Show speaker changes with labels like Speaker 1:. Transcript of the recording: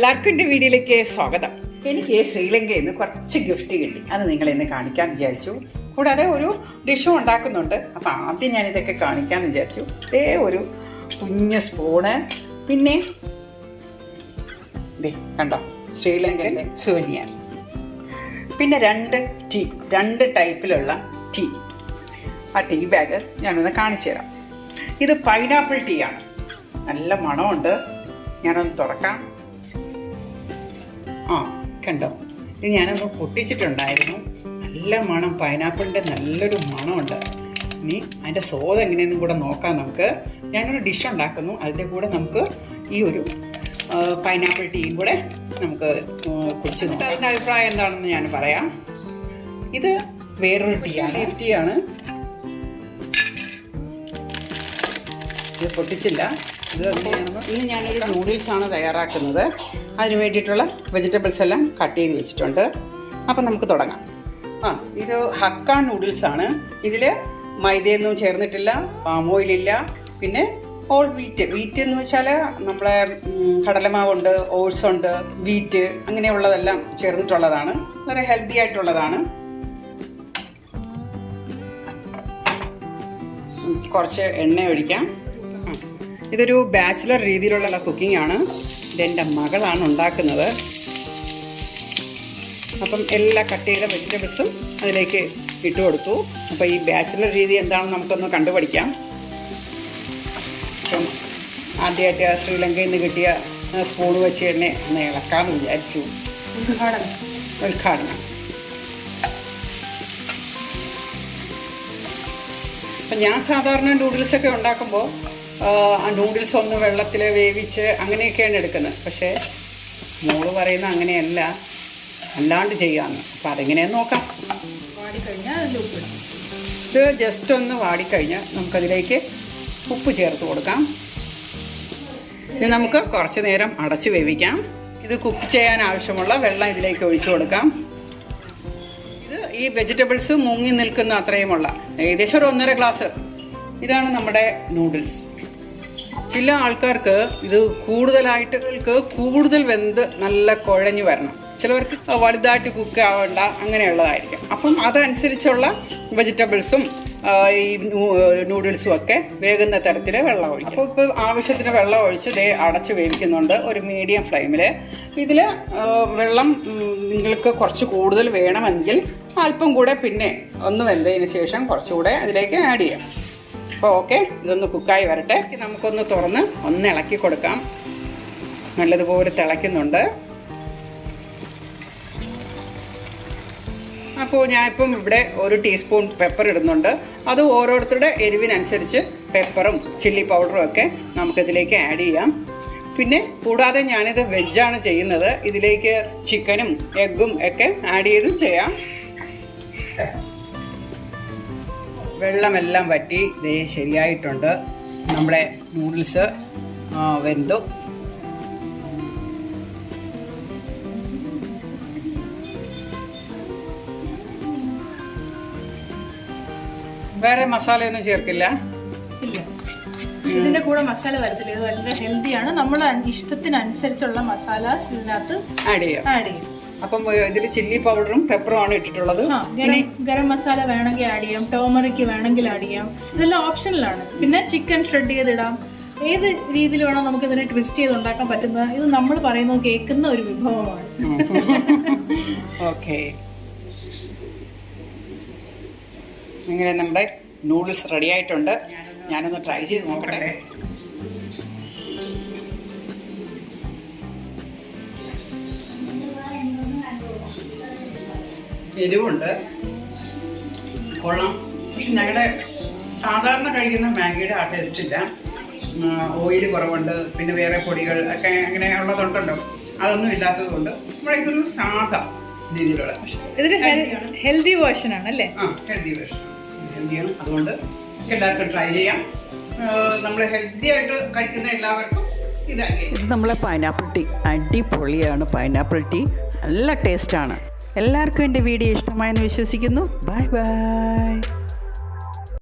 Speaker 1: എല്ലാവർക്കും എൻ്റെ വീഡിയോയിലേക്ക് സ്വാഗതം. എനിക്ക് ശ്രീലങ്കയിൽ നിന്ന് കുറച്ച് ഗിഫ്റ്റ് കിട്ടി, അത് നിങ്ങളെന്നെ കാണിക്കാൻ വിചാരിച്ചു. കൂടാതെ ഒരു ഡിഷും ഉണ്ടാക്കുന്നുണ്ട്. അപ്പോൾ ആദ്യം ഞാനിതൊക്കെ കാണിക്കാമെന്ന് വിചാരിച്ചു. ഇതേ ഒരു കുഞ്ഞ് സ്പൂണ്, പിന്നെ ഇതേ കണ്ടോ ശ്രീലങ്കയിലെ സുവനിയർ, പിന്നെ രണ്ട് ടൈപ്പിലുള്ള ടീ. ആ ടീ ബാഗ് ഞാനൊന്ന് കാണിച്ചു തരാം. ഇത് പൈനാപ്പിൾ ടീ ആണ്, നല്ല മണമുണ്ട്. ഞാനൊന്ന് തുറക്കാം. കണ്ടോ, ഇത് ഞാനൊന്ന് പൊട്ടിച്ചിട്ടുണ്ടായിരുന്നു. നല്ല മണം, പൈനാപ്പിളിൻ്റെ നല്ലൊരു മണമുണ്ട്. ഇനി അതിൻ്റെ സ്വാദ് എങ്ങനെയെന്നും കൂടെ നോക്കാം നമുക്ക്. ഞാനൊരു ഡിഷ് ഉണ്ടാക്കുന്നു, അതിൻ്റെ കൂടെ നമുക്ക് ഈ ഒരു പൈനാപ്പിൾ ടീയും കൂടെ നമുക്ക് കുടിച്ച് നോക്കാം. അതിൻ്റെ അഭിപ്രായം എന്താണെന്ന് ഞാൻ പറയാം. ഇത് വേറൊരു ടീയാണ്, ലീഫ് ടീ ആണ്. ഇത് പൊട്ടിച്ചില്ല. ഇന്ന് ഞാനൊരു നൂഡിൽസാണ് തയ്യാറാക്കുന്നത്. അതിന് വേണ്ടിയിട്ടുള്ള വെജിറ്റബിൾസ് എല്ലാം കട്ട് ചെയ്ത് വെച്ചിട്ടുണ്ട്. അപ്പം നമുക്ക് തുടങ്ങാം. ഇത് ഹക്ക നൂഡിൽസാണ്. ഇതിൽ മൈദയൊന്നും ചേർന്നിട്ടില്ല, പാം ഓയിലില്ല, പിന്നെ ഓൾ വീറ്റ് എന്ന് വെച്ചാൽ നമ്മളെ കടലമാവുണ്ട്, ഓട്സ് ഉണ്ട്, വീറ്റ്, അങ്ങനെയുള്ളതെല്ലാം ചേർന്നിട്ടുള്ളതാണ്. വളരെ ഹെൽത്തി ആയിട്ടുള്ളതാണ്. കുറച്ച് എണ്ണ ഒഴിക്കാം. ഇതൊരു ബാച്ചിലർ രീതിയിലുള്ള കുക്കിംഗ് ആണ്. ഇതെൻ്റെ മകളാണ് ഉണ്ടാക്കുന്നത്. അപ്പം എല്ലാ കട്ട് ചെയ്ത വെജിറ്റബിൾസും അതിലേക്ക് ഇട്ട് കൊടുത്തു. അപ്പോൾ ഈ ബാച്ചിലർ രീതി എന്താണെന്ന് നമുക്കൊന്ന് കണ്ടുപഠിക്കാം. അപ്പം ആദ്യമായിട്ട് ശ്രീലങ്കയിൽ നിന്ന് കിട്ടിയ സ്പൂൺ വെച്ച് തന്നെ ഒന്ന് ഇളക്കാമെന്ന് വിചാരിച്ചു. ഉദ്ഘാടനം. അപ്പം ഞാൻ സാധാരണ നൂഡിൽസൊക്കെ ഉണ്ടാക്കുമ്പോൾ ആ നൂഡിൽസ് ഒന്ന് വെള്ളത്തിൽ വേവിച്ച് അങ്ങനെയൊക്കെയാണ് എടുക്കുന്നത്. പക്ഷേ മോള് പറയുന്ന അങ്ങനെയല്ല, അല്ലാണ്ട് ചെയ്യാമെന്ന്. അപ്പം അതെങ്ങനെയാന്ന് നോക്കാം. ഇത് ജസ്റ്റ് ഒന്ന് വാടിക്കഴിഞ്ഞാൽ നമുക്കതിലേക്ക് ഉപ്പ് ചേർത്ത് കൊടുക്കാം. ഇനി നമുക്ക് കുറച്ച് നേരം അടച്ച് വേവിക്കാം. ഇത് കുക്ക് ചെയ്യാൻ ആവശ്യമുള്ള വെള്ളം ഇതിലേക്ക് ഒഴിച്ചു കൊടുക്കാം. ഇത് ഈ വെജിറ്റബിൾസ് മുങ്ങി നിൽക്കുന്ന അത്രയുമുള്ള ഏകദേശം ഒരു 1.5 ഗ്ലാസ്. ഇതാണ് നമ്മുടെ നൂഡിൽസ്. ചില ആൾക്കാർക്ക് ഇത് കൂടുതൽ വെന്ത് നല്ല കുഴഞ്ഞു വരണം. ചിലവർക്ക് വലുതായിട്ട് കുക്ക് ആവേണ്ട, അങ്ങനെയുള്ളതായിരിക്കും. അപ്പം അതനുസരിച്ചുള്ള വെജിറ്റബിൾസും ഈ നൂഡിൽസും ഒക്കെ വേകുന്ന തരത്തിൽ വെള്ളം ഒഴിക്കും. അപ്പോൾ ഇപ്പോൾ ആവശ്യത്തിന് വെള്ളം ഒഴിച്ച് ഇതേ അടച്ച് വേവിക്കുന്നുണ്ട് ഒരു മീഡിയം ഫ്ലെയിമിൽ. ഇതിൽ വെള്ളം നിങ്ങൾക്ക് കുറച്ച് കൂടുതൽ വേണമെങ്കിൽ അല്പം കൂടെ പിന്നെ ഒന്ന് വെന്തതിന് ശേഷം കുറച്ചുകൂടെ അതിലേക്ക് ആഡ് ചെയ്യാം. അപ്പോൾ ഓക്കെ, ഇതൊന്ന് കുക്കായി വരട്ടെ. നമുക്കൊന്ന് തുറന്ന് ഒന്ന് ഇളക്കി കൊടുക്കാം. നല്ലതുപോലെ തിളയ്ക്കുന്നുണ്ട്. അപ്പോൾ ഞാനിപ്പം ഇവിടെ 1 ടീസ്പൂൺ പെപ്പർ ഇടുന്നുണ്ട്. അത് ഓരോരുത്തരുടെ എരിവിനനുസരിച്ച് പെപ്പറും ചില്ലി പൗഡറും ഒക്കെ നമുക്കിതിലേക്ക് ആഡ് ചെയ്യാം. പിന്നെ കൂടാതെ ഞാനിത് വെജാണ് ചെയ്യുന്നത്. ഇതിലേക്ക് ചിക്കനും എഗ്ഗും ഒക്കെ ആഡ് ചെയ്തും ചെയ്യാം. വെള്ളമെല്ലാം വറ്റി ദേ ശരിയായിട്ടുണ്ട്. നമ്മുടെ നൂഡിൽസ് വെന്തു. വേറെ മസാലയൊന്നും ചേർക്കില്ല.
Speaker 2: ഇതിന്റെ കൂടെ മസാല വരത്തില്ല. ഇത് വളരെ ഹെൽത്തിയാണ്. നമ്മൾ ഇഷ്ടത്തിനനുസരിച്ചുള്ള മസാലാസ് ഇതിനകത്ത്
Speaker 1: ആഡ് ചെയ്യും. അപ്പം ഇതിൽ ചില്ലി പൗഡറും പെപ്പറും ആണ് ഇട്ടിട്ടുള്ളത്.
Speaker 2: ഗരം മസാല വേണമെങ്കിൽ ആഡ് ചെയ്യാം, ടോമറിക്ക് വേണമെങ്കിൽ ആഡ് ചെയ്യാം. ഇതെല്ലാം ഓപ്ഷനിലാണ്. പിന്നെ ചിക്കൻ ഷ്രെഡ് ചെയ്തിടാം. ഏത് രീതിയിൽ വേണം നമുക്ക് ഇതിനെ ട്വിസ്റ്റ് ചെയ്ത് ഉണ്ടാക്കാൻ പറ്റുന്നത്. ഇത് നമ്മൾ പറയുന്നത് കേൾക്കുന്ന ഒരു വിഭവമാണ്.
Speaker 1: ഓക്കെ, ഇങ്ങനെ നമ്മുടെ നൂഡിൽസ് റെഡി ആയിട്ടുണ്ട്. ഞാനൊന്ന് ട്രൈ ചെയ്ത് നോക്കട്ടെ. എരിവുണ്ട്, കൊള്ളാം. പക്ഷെ ഞങ്ങളുടെ സാധാരണ കഴിക്കുന്ന മാഗിയുടെ ആ ടേസ്റ്റ് ഇല്ല. ഓയിൽ കുറവുണ്ട്, പിന്നെ വേറെ പൊടികൾ ഒക്കെ അങ്ങനെയുള്ളതുണ്ടല്ലോ, അതൊന്നും ഇല്ലാത്തത് കൊണ്ട് നമ്മുടെ ഇതൊരു സാധാ രീതിയിലുള്ള.
Speaker 2: ഇതൊരു ഹെൽത്തി വേർഷൻ ആണ് അല്ലേ?
Speaker 1: ഹെൽത്തിയാണ്. അതുകൊണ്ട് എല്ലാവർക്കും ട്രൈ ചെയ്യാം. നമ്മൾ ഹെൽത്തി ആയിട്ട് കഴിക്കുന്ന എല്ലാവർക്കും ഇത് നമ്മളെ പൈനാപ്പിൾ ടീ അടിപൊളിയാണ്. പൈനാപ്പിൾ ടീ നല്ല ടേസ്റ്റാണ്. എല്ലാവർക്കും എൻ്റെ വീഡിയോ ഇഷ്ടമായെന്ന് വിശ്വസിക്കുന്നു. Bye bye.